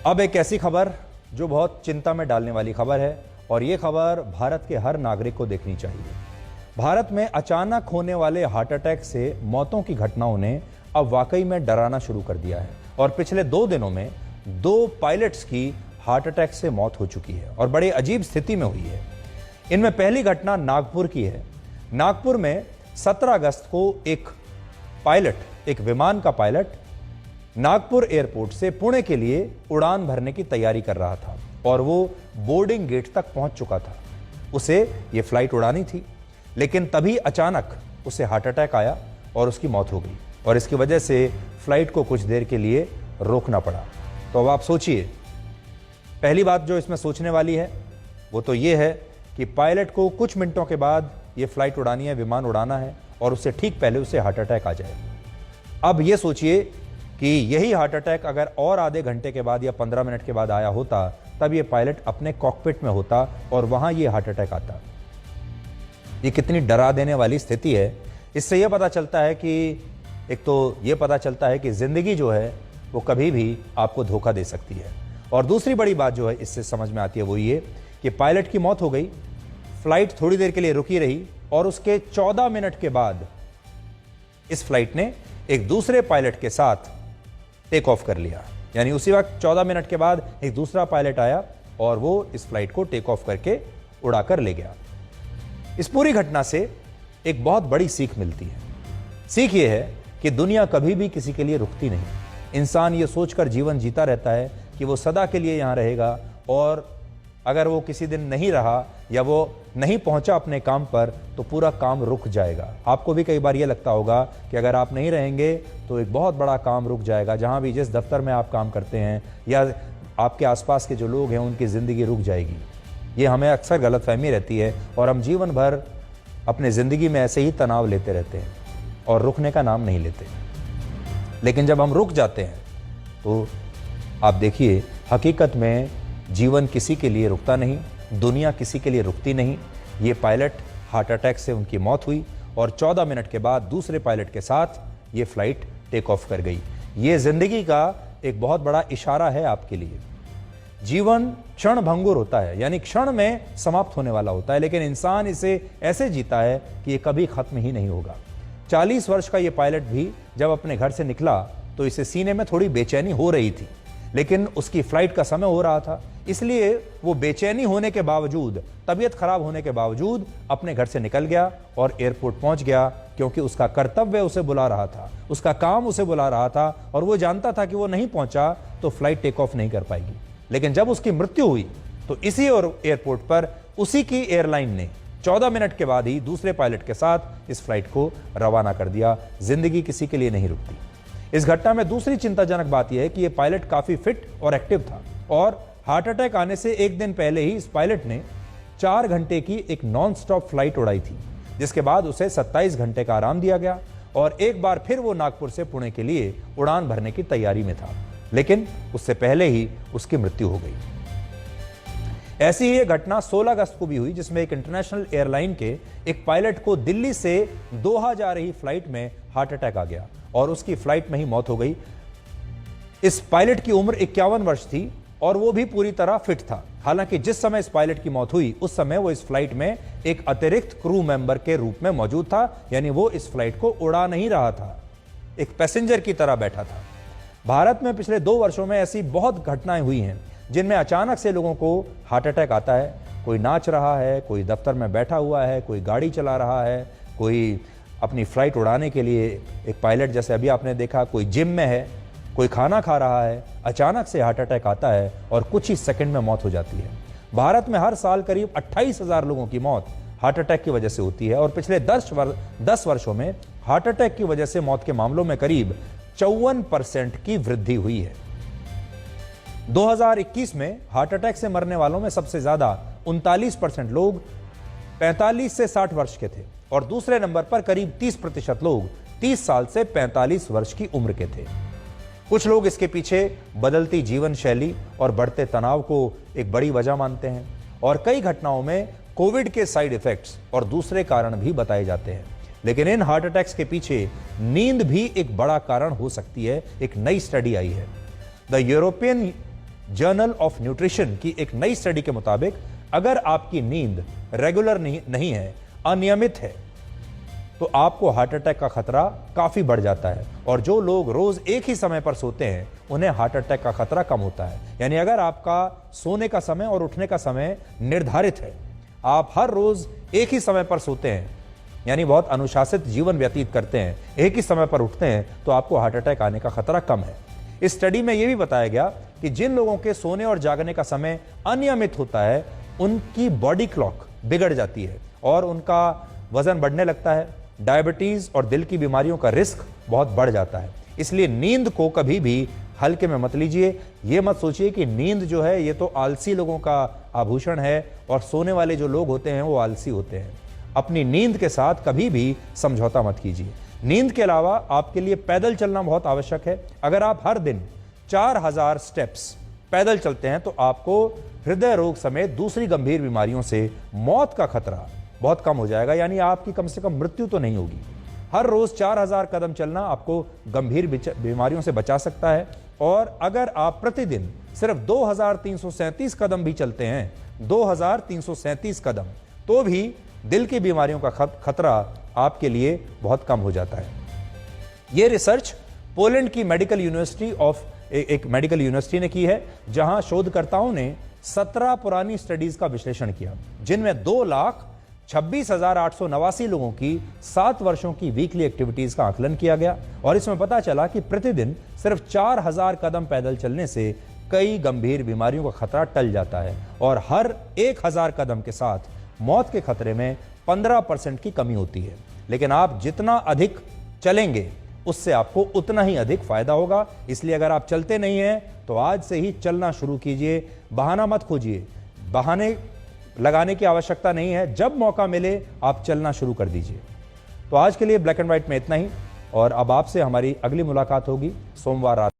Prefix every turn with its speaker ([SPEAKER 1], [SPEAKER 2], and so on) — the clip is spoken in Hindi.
[SPEAKER 1] अब एक ऐसी खबर जो बहुत चिंता में डालने वाली खबर है और ये खबर भारत के हर नागरिक को देखनी चाहिए। भारत में अचानक होने वाले हार्ट अटैक से मौतों की घटनाओं ने अब वाकई में डराना शुरू कर दिया है और पिछले 2 दिनों में 2 पायलट्स की हार्ट अटैक से मौत हो चुकी है और बड़े अजीब स्थिति में हुई है। इनमें पहली घटना नागपुर की है। नागपुर में 17 अगस्त को एक विमान का पायलट नागपुर एयरपोर्ट से पुणे के लिए उड़ान भरने की तैयारी कर रहा था और वो बोर्डिंग गेट तक पहुंच चुका था। उसे ये फ्लाइट उड़ानी थी, लेकिन तभी अचानक उसे हार्ट अटैक आया और उसकी मौत हो गई और इसकी वजह से फ्लाइट को कुछ देर के लिए रोकना पड़ा। तो अब आप सोचिए, पहली बात जो इसमें सोचने वाली है वो तो ये है कि पायलट को कुछ मिनटों के बाद ये फ्लाइट उड़ानी है, विमान उड़ाना है और उससे ठीक पहले उसे हार्ट अटैक आ जाए। अब ये सोचिए कि यही हार्ट अटैक अगर और आधे घंटे के बाद या 15 मिनट के बाद आया होता, तब ये पायलट अपने कॉकपिट में होता और वहां ये हार्ट अटैक आता। ये कितनी डरा देने वाली स्थिति है। इससे यह पता चलता है कि एक तो ये पता चलता है कि जिंदगी जो है वो कभी भी आपको धोखा दे सकती है और दूसरी बड़ी बात जो है इससे समझ में आती है वो ये कि पायलट की मौत हो गई, फ्लाइट थोड़ी देर के लिए रुकी रही और उसके 14 मिनट के बाद इस फ्लाइट ने एक दूसरे पायलट के साथ टेक ऑफ कर लिया। यानी उसी वक्त 14 मिनट के बाद एक दूसरा पायलट आया और वो इस फ्लाइट को टेक ऑफ करके उड़ाकर ले गया। इस पूरी घटना से एक बहुत बड़ी सीख मिलती है। सीख ये है कि दुनिया कभी भी किसी के लिए रुकती नहीं। इंसान ये सोचकर जीवन जीता रहता है कि वो सदा के लिए यहां रहेगा और अगर वो किसी दिन नहीं रहा या वो नहीं पहुंचा अपने काम पर तो पूरा काम रुक जाएगा। आपको भी कई बार ये लगता होगा कि अगर आप नहीं रहेंगे तो एक बहुत बड़ा काम रुक जाएगा। जहां भी जिस दफ्तर में आप काम करते हैं या आपके आसपास के जो लोग हैं उनकी ज़िंदगी रुक जाएगी। ये हमें अक्सर गलतफहमी रहती है और हम जीवन भर अपने ज़िंदगी में ऐसे ही तनाव लेते रहते हैं और रुकने का नाम नहीं लेते। लेकिन जब हम रुक जाते हैं तो आप देखिए, हकीकत में जीवन किसी के लिए रुकता नहीं, दुनिया किसी के लिए रुकती नहीं। ये पायलट हार्ट अटैक से उनकी मौत हुई और 14 मिनट के बाद दूसरे पायलट के साथ ये फ्लाइट टेक ऑफ कर गई। ये जिंदगी का एक बहुत बड़ा इशारा है आपके लिए। जीवन क्षण भंगुर होता है, यानी क्षण में समाप्त होने वाला होता है, लेकिन इंसान इसे ऐसे जीता है कि ये कभी खत्म ही नहीं होगा। 40 वर्ष का ये पायलट भी जब अपने घर से निकला तो इसे सीने में थोड़ी बेचैनी हो रही थी, लेकिन उसकी फ्लाइट का समय हो रहा था, इसलिए वो बेचैनी होने के बावजूद, तबीयत खराब होने के बावजूद अपने घर से निकल गया और एयरपोर्ट पहुंच गया, क्योंकि उसका कर्तव्य उसे बुला रहा था, उसका काम उसे बुला रहा था और वो जानता था कि वो नहीं पहुंचा तो फ्लाइट टेक ऑफ नहीं कर पाएगी। लेकिन जब उसकी मृत्यु हुई तो इसी एयरपोर्ट पर उसी की एयरलाइन ने 14 मिनट के बाद ही दूसरे पायलट के साथ इस फ्लाइट को रवाना कर दिया। जिंदगी किसी के लिए नहीं रुकती। इस घटना में दूसरी चिंताजनक बात यह है कि यह पायलट काफी फिट और एक्टिव था और हार्ट अटैक आने से एक दिन पहले ही इस पायलट ने 4 घंटे की एक नॉन स्टॉप फ्लाइट उड़ाई थी, जिसके बाद उसे 27 घंटे का आराम दिया गया और एक बार फिर वो नागपुर से पुणे के लिए उड़ान भरने की तैयारी में था, लेकिन उससे पहले ही उसकी मृत्यु हो गई। ऐसी ही एक घटना 16 अगस्त को भी हुई, जिसमें एक इंटरनेशनल एयरलाइन के एक पायलट को दिल्ली से दोहा जा रही फ्लाइट में हार्ट अटैक आ गया और उसकी फ्लाइट में ही मौत हो गई। इस पायलट की उम्र 51 वर्ष थी और वो भी पूरी तरह फिट था। हालांकि जिस समय इस पायलट की मौत हुई उस समय वो इस फ्लाइट में एक अतिरिक्त क्रू मेंबर के रूप में मौजूद था, यानी वो इस फ्लाइट को उड़ा नहीं रहा था, एक पैसेंजर की तरह बैठा था। भारत में पिछले 2 वर्षों में ऐसी बहुत घटनाएं हुई हैं जिनमें अचानक से लोगों को हार्ट अटैक आता है। कोई नाच रहा है, कोई दफ्तर में बैठा हुआ है, कोई गाड़ी चला रहा है, कोई अपनी फ्लाइट उड़ाने के लिए एक पायलट जैसे अभी आपने देखा, कोई जिम में है, कोई खाना खा रहा है, अचानक से हार्ट अटैक आता है और कुछ ही सेकंड में मौत हो जाती है। भारत में हर साल करीब 28,000 लोगों की मौत हार्ट अटैक की वजह से होती है और पिछले 10 वर्षों में हार्ट अटैक की वजह से मौत के मामलों में करीब 54% की वृद्धि हुई है। 2021 में हार्ट अटैक से मरने वालों में सबसे ज्यादा 39% लोग 45 से 60 वर्ष के थे और दूसरे नंबर पर करीब 30% लोग 30 साल से 45 वर्ष की उम्र के थे। कुछ लोग इसके पीछे बदलती जीवन शैली और बढ़ते तनाव को एक बड़ी वजह मानते हैं और कई घटनाओं में कोविड के साइड इफेक्ट्स और दूसरे कारण भी बताए जाते हैं। लेकिन इन हार्ट अटैक्स के पीछे नींद भी एक बड़ा कारण हो सकती है। एक नई स्टडी आई है। The European journal of nutrition की एक नई स्टडी के मुताबिक अगर आपकी नींद रेगुलर नहीं है, अनियमित है, तो आपको हार्ट अटैक का खतरा काफी बढ़ जाता है। और जो लोग रोज एक ही समय पर सोते हैं उन्हें हार्ट अटैक का खतरा कम होता है। यानी अगर आपका सोने का समय और उठने का समय निर्धारित है, आप हर रोज एक ही समय पर सोते हैं, यानी बहुत अनुशासित जीवन व्यतीत करते हैं, एक ही समय पर उठते हैं, तो आपको हार्ट अटैक आने का खतरा कम है। इस स्टडी में यह भी बताया गया कि जिन लोगों के सोने और जागने का समय अनियमित होता है, उनकी बॉडी क्लॉक बिगड़ जाती है और उनका वजन बढ़ने लगता है, डायबिटीज और दिल की बीमारियों का रिस्क बहुत बढ़ जाता है। इसलिए नींद को कभी भी हल्के में मत लीजिए। ये मत सोचिए कि नींद जो है ये तो आलसी लोगों का आभूषण है और सोने वाले जो लोग होते हैं वो आलसी होते हैं। अपनी नींद के साथ कभी भी समझौता मत कीजिए। नींद के अलावा आपके लिए पैदल चलना बहुत आवश्यक है। अगर आप हर दिन 4000 स्टेप्स पैदल चलते हैं तो आपको हृदय रोग समेत दूसरी गंभीर बीमारियों से मौत का खतरा बहुत कम हो जाएगा, यानी आपकी कम से कम मृत्यु तो नहीं होगी। हर रोज 4000 कदम चलना आपको गंभीर बीमारियों से बचा सकता है। और अगर आप प्रतिदिन सिर्फ 2337 कदम भी चलते हैं, 2337 कदम, तो भी दिल की बीमारियों का खतरा आपके लिए बहुत कम हो जाता है। यह रिसर्च पोलैंड की एक मेडिकल यूनिवर्सिटी ने की है, जहां शोधकर्ताओं ने 17 पुरानी स्टडीज का विश्लेषण किया, जिनमें 2,26,889 लोगों की 7 वर्षों की वीकली एक्टिविटीज का आकलन किया गया। और इसमें पता चला कि प्रतिदिन सिर्फ 4000 कदम पैदल चलने से कई गंभीर बीमारियों का खतरा टल जाता है और हर 1000 कदम के साथ मौत के खतरे में 15% की कमी होती है। लेकिन आप जितना अधिक चलेंगे उससे आपको उतना ही अधिक फायदा होगा। इसलिए अगर आप चलते नहीं हैं तो आज से ही चलना शुरू कीजिए। बहाना मत खोजिए, बहाने लगाने की आवश्यकता नहीं है। जब मौका मिले आप चलना शुरू कर दीजिए। तो आज के लिए ब्लैक एंड व्हाइट में इतना ही, और अब आपसे हमारी अगली मुलाकात होगी सोमवार रात।